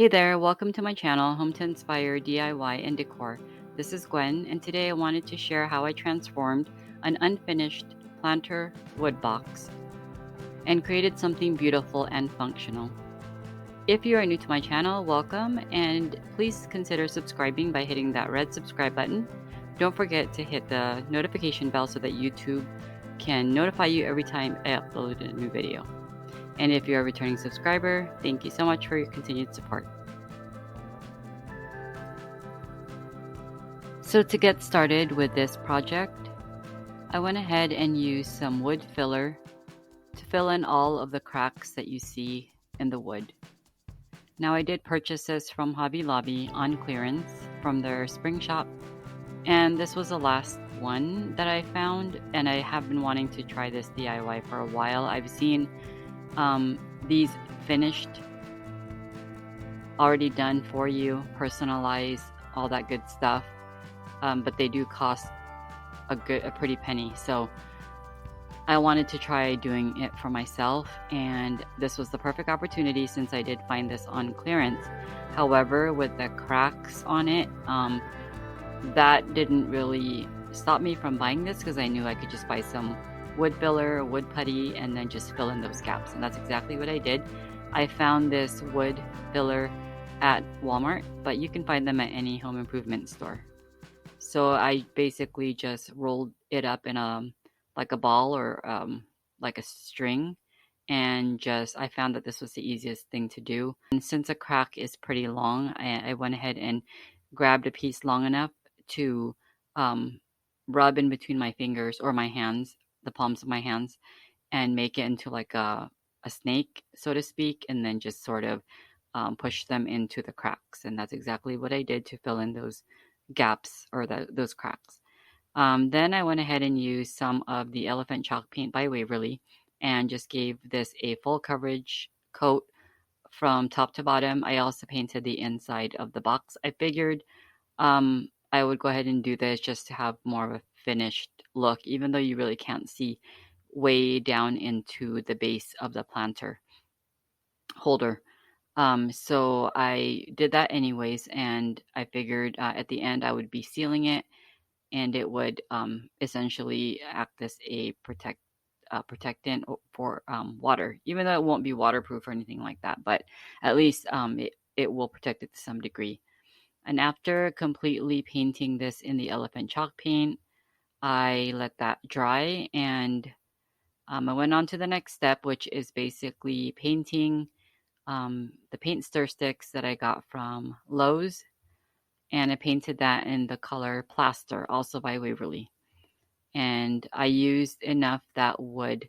Hey there, welcome to my channel, Home to Inspire DIY and Decor. This is Gwen, and today I wanted to share how I transformed an unfinished planter wood box and created something beautiful and functional. If you are new to my channel, welcome, and please consider subscribing by hitting that red subscribe button. Don't forget to hit the notification bell so that YouTube can notify you every time I upload a new video. And if you're a returning subscriber, thank you so much for your continued support. So to get started with this project, I went ahead and used some wood filler to fill in all of the cracks that you see in the wood. Now I did purchase this from Hobby Lobby on clearance from their spring shop, and this was the last one that I found, and I have been wanting to try this DIY for a while. I've seen these finished, already done for you, personalized, all that good stuff, but they do cost a pretty penny. So I wanted to try doing it for myself, and this was the perfect opportunity since I did find this on clearance. However, with the cracks on it, that didn't really stop me from buying this because I knew I could just buy some wood filler, wood putty, and then just fill in those gaps. And that's exactly what I did. I found this wood filler at Walmart, but you can find them at any home improvement store. So I basically just rolled it up in like a ball or like a string, and I found that this was the easiest thing to do. And since a crack is pretty long, I went ahead and grabbed a piece long enough to rub in between my fingers or my hands, the palms of my hands, and make it into like a snake, so to speak, and then just sort of push them into the cracks. And that's exactly what I did to fill in those gaps or those cracks. Then I went ahead and used some of the elephant chalk paint by Waverly and just gave this a full coverage coat from top to bottom. I also painted the inside of the box. I figured I would go ahead and do this just to have more of a finished look, even though you really can't see way down into the base of the planter holder. So I did that anyways, and I figured at the end I would be sealing it, and it would essentially act as a protectant for water, even though it won't be waterproof or anything like that, but at least it will protect it to some degree. And after completely painting this in the elephant chalk paint, I let that dry, and I went on to the next step, which is basically painting the paint stir sticks that I got from Lowe's, and I painted that in the color Plaster, also by Waverly. And I used enough that would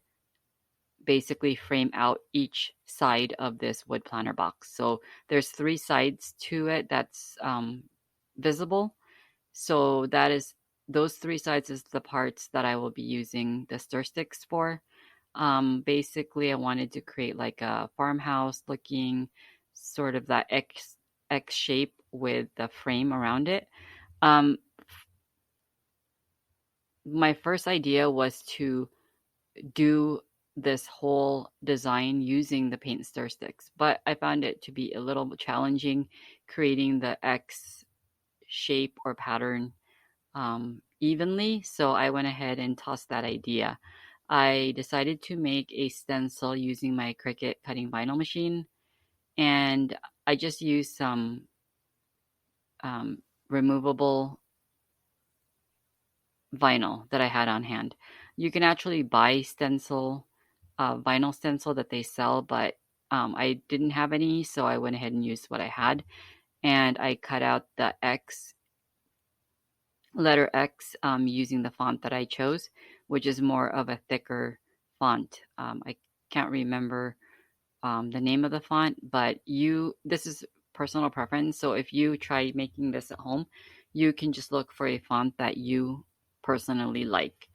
basically frame out each side of this wood planter box. So there's 3 sides to it that's visible. So those 3 sides is the parts that I will be using the stir sticks for. Basically, I wanted to create like a farmhouse looking, sort of that X shape with the frame around it. My first idea was to do this whole design using the paint stir sticks, but I found it to be a little challenging creating the X shape or pattern evenly, so I went ahead and tossed that idea. I decided to make a stencil using my Cricut cutting vinyl machine, and I just used some removable vinyl that I had on hand. You can actually buy stencil, vinyl stencil that they sell, but I didn't have any, so I went ahead and used what I had, and I cut out the letter X using the font that I chose, which is more of a thicker font. I can't remember the name of the font, but this is personal preference. So if you try making this at home, you can just look for a font that you personally like.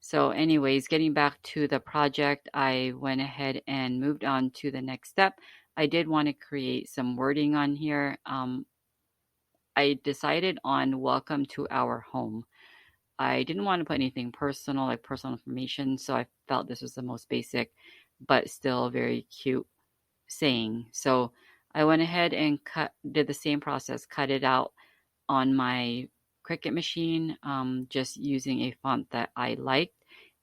So anyways, getting back to the project, I went ahead and moved on to the next step. I did want to create some wording on here. I decided on welcome to our home. I didn't want to put anything personal, like personal information, so I felt this was the most basic, but still very cute saying. So I went ahead and did the same process, cut it out on my Cricut machine, just using a font that I liked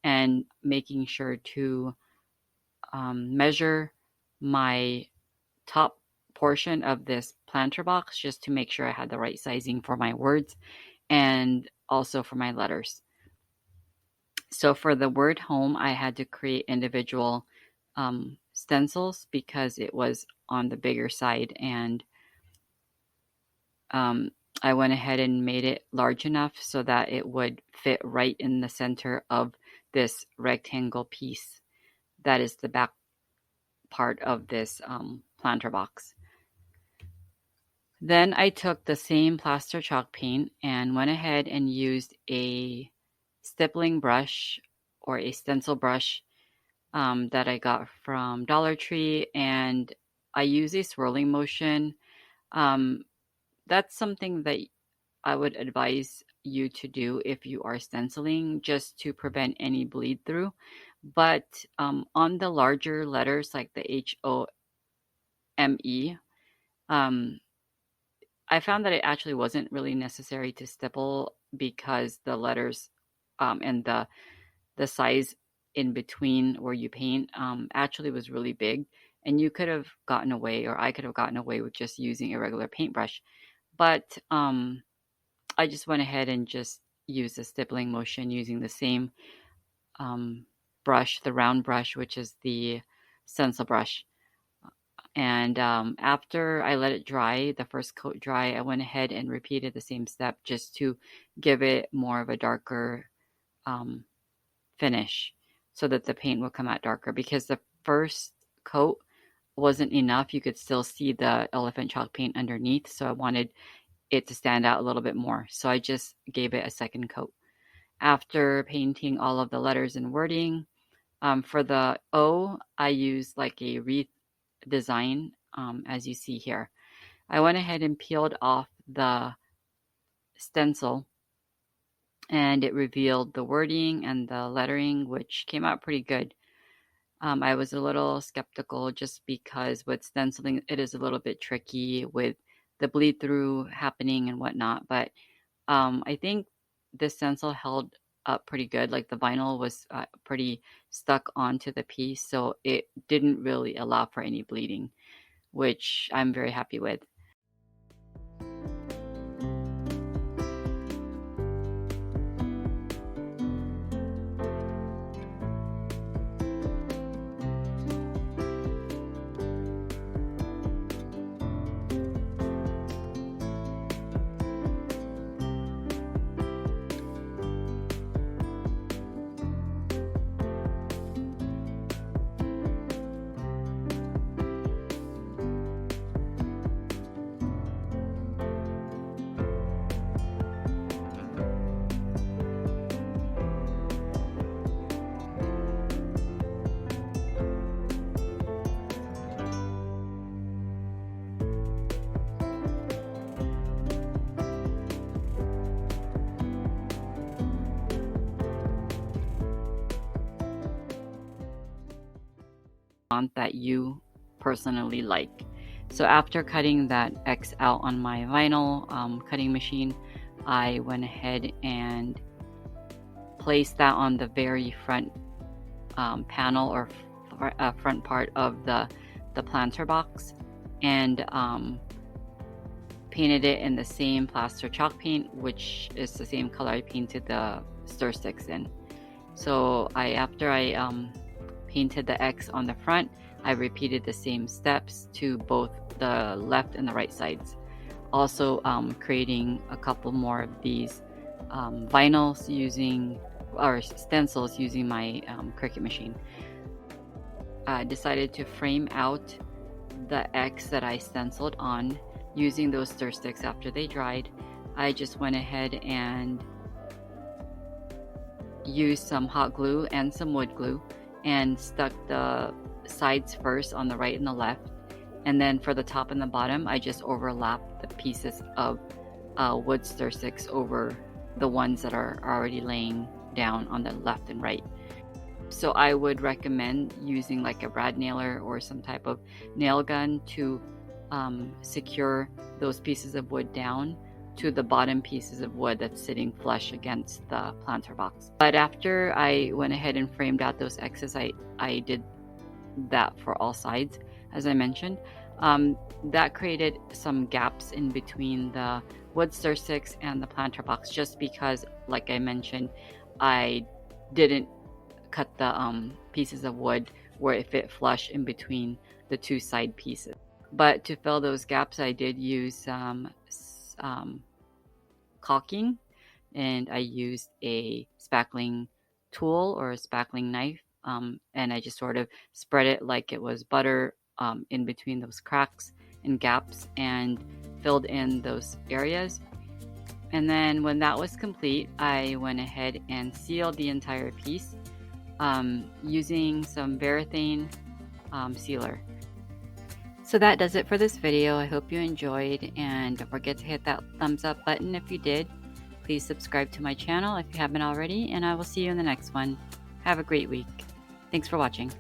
and making sure to measure my top portion of this planter box just to make sure I had the right sizing for my words and also for my letters. So for the word home, I had to create individual stencils because it was on the bigger side, and I went ahead and made it large enough so that it would fit right in the center of this rectangle piece that is the back part of this planter box. Then I took the same plaster chalk paint and went ahead and used a stippling brush or a stencil brush that I got from Dollar Tree, and I use a swirling motion. That's something that I would advise you to do if you are stenciling, just to prevent any bleed through. But on the larger letters like the HOME, I found that it actually wasn't really necessary to stipple because the letters and the size in between where you paint actually was really big, and you could have gotten away, or I could have gotten away with just using a regular paintbrush. But I just went ahead and just used the stippling motion using the same brush, the round brush, which is the stencil brush. And after I let it dry, the first coat dry, I went ahead and repeated the same step just to give it more of a darker finish so that the paint will come out darker, because the first coat wasn't enough. You could still see the elephant chalk paint underneath, so I wanted it to stand out a little bit more. So I just gave it a second coat. After painting all of the letters and wording, for the O, I used like a wreath design, as you see here. I went ahead and peeled off the stencil, and it revealed the wording and the lettering, which came out pretty good. I was a little skeptical just because with stenciling, it is a little bit tricky with the bleed through happening and whatnot. But I think this stencil held up pretty good. Like the vinyl was pretty stuck onto the piece, so it didn't really allow for any bleeding, which I'm very happy with. Font that you personally like. So after cutting that X out on my vinyl cutting machine, I went ahead and placed that on the very front panel or front part of the planter box, and painted it in the same plaster chalk paint, which is the same color I painted the stir sticks in. So after I painted the X on the front, I repeated the same steps to both the left and the right sides. Also creating a couple more of these vinyls or stencils using my Cricut machine. I decided to frame out the X that I stenciled on using those stir sticks after they dried. I just went ahead and used some hot glue and some wood glue and stuck the sides first on the right and the left, and then for the top and the bottom I just overlapped the pieces of wood stir sticks over the ones that are already laying down on the left and right. So I would recommend using like a brad nailer or some type of nail gun to secure those pieces of wood down to the bottom pieces of wood that's sitting flush against the planter box. But after I went ahead and framed out those X's, I did that for all sides, as I mentioned. That created some gaps in between the wood stir sticks and the planter box, just because, like I mentioned, I didn't cut the pieces of wood where it fit flush in between the two side pieces. But to fill those gaps, I did use caulking, and I used a spackling tool or a spackling knife, and I just sort of spread it like it was butter in between those cracks and gaps and filled in those areas. And then when that was complete, I went ahead and sealed the entire piece using some Varathane sealer. So that does it for this video. I hope you enjoyed, and don't forget to hit that thumbs up button if you did. Please subscribe to my channel if you haven't already, and I will see you in the next one. Have a great week. Thanks for watching.